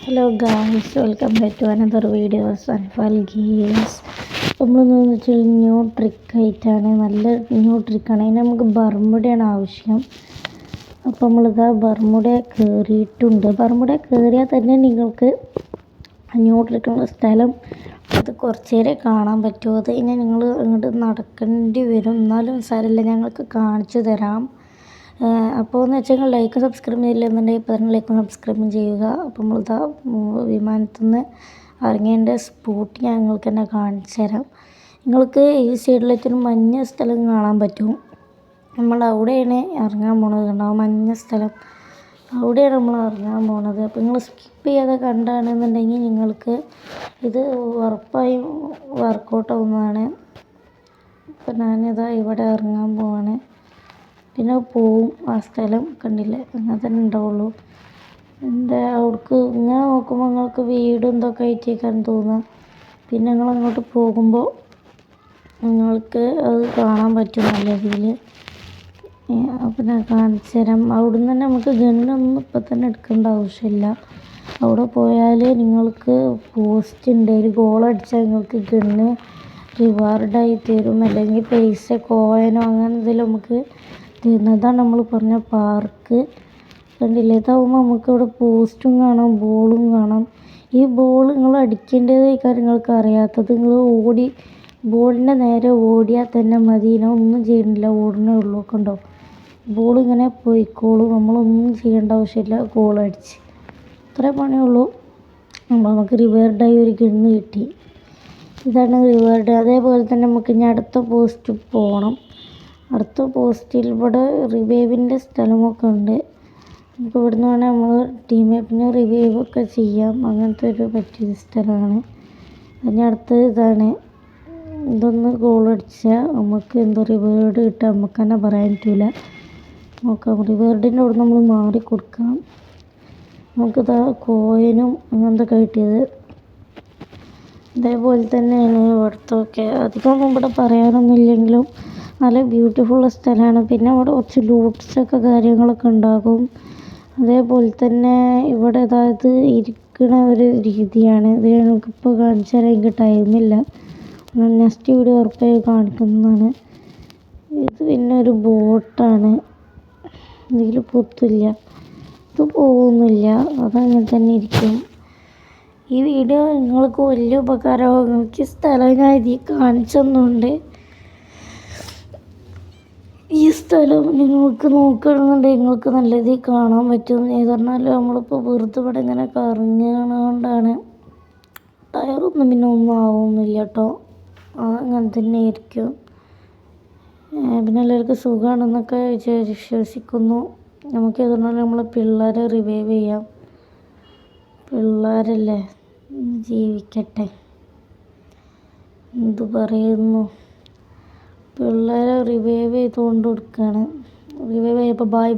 Hello guys, welcome back to another videos Anfal Games. നമ്മളെന്ന് വെച്ചാൽ new ട്രിക്കായിട്ടാണ്, നല്ല ന്യൂ ട്രിക്കാണ്. അതിന് നമുക്ക് ബർമുഡയാണ് ആവശ്യം. അപ്പോൾ നമ്മളിതാ ബർമുഡ കയറിയിട്ടുണ്ട്. ബർമുഡ കയറിയാൽ തന്നെ നിങ്ങൾക്ക് ന്യൂ ട്രിക്കുള്ള സ്ഥലം അത് കുറച്ച് നേരം കാണാൻ പറ്റുമോ. അത് കഴിഞ്ഞാൽ നിങ്ങൾ ഇങ്ങോട്ട് നടക്കേണ്ടി വരും. എന്നാലും സാരമില്ല, ഞങ്ങൾക്ക് കാണിച്ചു തരാം. അപ്പോൾ എന്ന് വെച്ചാൽ ലൈക്ക് സബ്സ്ക്രൈബ് ചെയ്യില്ലെന്നുണ്ടെങ്കിൽ ഇപ്പോൾ തന്നെ ലൈക്കും സബ്സ്ക്രൈബും ചെയ്യുക. അപ്പോൾ നമ്മളിതാ വിമാനത്തിൽ നിന്ന് ഇറങ്ങേണ്ട സ്പോട്ട് ഞാൻ നിങ്ങൾക്ക് തന്നെ കാണിച്ചു തരാം. നിങ്ങൾക്ക് ഈ സൈഡിലേക്കൊരു മഞ്ഞ സ്ഥലം കാണാൻ പറ്റും. നമ്മൾ അവിടെയാണ് ഇറങ്ങാൻ പോണത്. ഉണ്ടാവും മഞ്ഞ സ്ഥലം, അവിടെയാണ് നമ്മൾ ഇറങ്ങാൻ പോണത്. അപ്പോൾ നിങ്ങൾ സ്കിപ്പ് ചെയ്യാതെ കണ്ടാണെന്നുണ്ടെങ്കിൽ നിങ്ങൾക്ക് ഇത് ഉറപ്പായും വർക്കൗട്ട് ആവുന്നതാണ്. അപ്പോൾ ഞാനിതാ ഇവിടെ ഇറങ്ങാൻ പോവാണ്. പിന്നെ പോവും. ആ സ്ഥലം കണ്ടില്ലേ, അങ്ങനെ തന്നെ ഉണ്ടാവുള്ളൂ. അവിടേക്ക് ഇങ്ങനെ നോക്കുമ്പോൾ നിങ്ങൾക്ക് വീടും ഇതൊക്കെ ആയിട്ടേക്കാൻ തോന്നുക. പിന്നെ നിങ്ങൾ അങ്ങോട്ട് പോകുമ്പോൾ നിങ്ങൾക്ക് അത് കാണാൻ പറ്റും നല്ല രീതിയിൽ. അപ്പോൾ ഞാൻ കാണിച്ചു തരാം. അവിടെ നിന്ന് തന്നെ നമുക്ക് ഗണ്ണൊന്നും ഇപ്പം തന്നെ എടുക്കേണ്ട ആവശ്യമില്ല. അവിടെ പോയാൽ നിങ്ങൾക്ക് പോസ്റ്റ് ഉണ്ട്, ഒരു ഗോൾ അടിച്ചാൽ നിങ്ങൾക്ക് ഗണ്ണ് റിവാർഡായി തരും. അല്ലെങ്കിൽ പൈസ കോയിനോ അങ്ങനെ എന്തെങ്കിലും നമുക്ക് തരുന്നതാണ്. നമ്മൾ പറഞ്ഞ പാർക്ക് കണ്ടില്ലേ. ഇതാവുമ്പോൾ നമുക്ക് ഇവിടെ പോസ്റ്റും കാണാം, ബോളും കാണാം. ഈ ബോൾ നിങ്ങൾ അടിക്കേണ്ടത് നിങ്ങൾക്ക് അറിയാത്തത്, നിങ്ങൾ ബോളിൻ്റെ നേരെ ഓടിയാൽ തന്നെ മതി. ഒന്നും ചെയ്യണില്ല, ഓടണേ ഉള്ളൂ. കണ്ടോ, ബോൾ ഇങ്ങനെ പോയിക്കോളും. നമ്മളൊന്നും ചെയ്യേണ്ട ആവശ്യമില്ല. ഗോൾ അടിച്ച് ഇത്രേ പണിയുള്ളൂ. നമുക്ക് റിവാർഡായി ഒരു ഗണ്ണ് കിട്ടി. ഇതാണ് റിവാർഡ്. അതേപോലെ തന്നെ നമുക്ക് ഇനി അടുത്ത പോസ്റ്റ് പോകണം. അടുത്ത പോസ്റ്റിൽ ഇവിടെ റിവൈവിൻ്റെ സ്ഥലമൊക്കെ ഉണ്ട്. നമുക്ക് ഇവിടുന്ന് വേണേൽ നമ്മൾ ടീമേറ്റിനെ റിവൈവ് ഒക്കെ ചെയ്യാം. അങ്ങനത്തെ ഒരു പറ്റിയ സ്ഥലമാണ്. അതിന് അടുത്തത് ഇതാണ്. ഇതൊന്ന് ഗോൾ അടിച്ചാൽ നമുക്ക് എന്തോ റിവാർഡ് കിട്ടുക നമുക്ക് തന്നെ പറയാൻ പറ്റില്ല. നോക്കാം, റിവാർഡിൻ്റെ അവിടെ നമ്മൾ മാറി കൊടുക്കാം. നമുക്കിതാ കോയിനും അങ്ങനത്തെ കിട്ടിയത്. ഇതേപോലെ തന്നെയാണ് ഇവിടുത്തൊക്കെ. അധികം ഇവിടെ പറയാനൊന്നും ഇല്ലെങ്കിലും നല്ല ബ്യൂട്ടിഫുൾ സ്ഥലമാണ്. പിന്നെ ഇവിടെ കുറച്ച് ലൂട്ട്സൊക്കെ കാര്യങ്ങളൊക്കെ ഉണ്ടാകും. അതേപോലെ തന്നെ ഇവിടെ അതായത് ഇരിക്കണ ഒരു രീതിയാണ്. ഇത് ഞങ്ങൾക്കിപ്പോൾ കാണിച്ചു തരാൻ എനിക്ക് ടൈമില്ല. നെക്സ്റ്റ് വീഡിയോ ഉറപ്പായി കാണിക്കുന്നതാണ്. ഇത് പിന്നെ ഒരു ബോട്ടാണ്. ഇതിൽ പൊത്തില്ല, ഇത് പോകുന്നില്ല, അതങ്ങനെ തന്നെ ഇരിക്കും. ഈ വീഡിയോ നിങ്ങൾക്ക് വലിയ ഉപകാരമാകും. നിങ്ങൾക്ക് സ്ഥലം ഞാൻ ഇതിൽ കാണിച്ചൊന്നുണ്ട്. ഈ സ്ഥലം നിങ്ങൾക്ക് നോക്കുകയാണെന്നുണ്ടെങ്കിൽ നിങ്ങൾക്ക് നല്ല രീതിയിൽ കാണാൻ പറ്റും. എന്ന് പറഞ്ഞാൽ നമ്മളിപ്പോൾ വെറുതെ ഇവിടെ ഇങ്ങനെ കറങ്ങുന്നതുകൊണ്ടാണ്. ടയറൊന്നും പിന്നെ ഒന്നും ആവുന്നില്ല കേട്ടോ, അങ്ങനെ തന്നെ ആയിരിക്കും. പിന്നെ എല്ലാവർക്കും സുഖമാണെന്നൊക്കെ വിശ്വസിക്കുന്നു. നമുക്ക് എന്ന് പറഞ്ഞാൽ നമ്മളെ പിള്ളേരെ റിവൈവ് ചെയ്യാം. പിള്ളേരല്ലേ, ജീവിക്കട്ടെ. എന്തു പറയുന്നു, പിള്ളേരെ റിവൈവ് ചെയ്തുകൊണ്ട് കൊടുക്കുകയാണ്. റിവൈവ് ചെയ്യപ്പോൾ ബൈ ബൈ.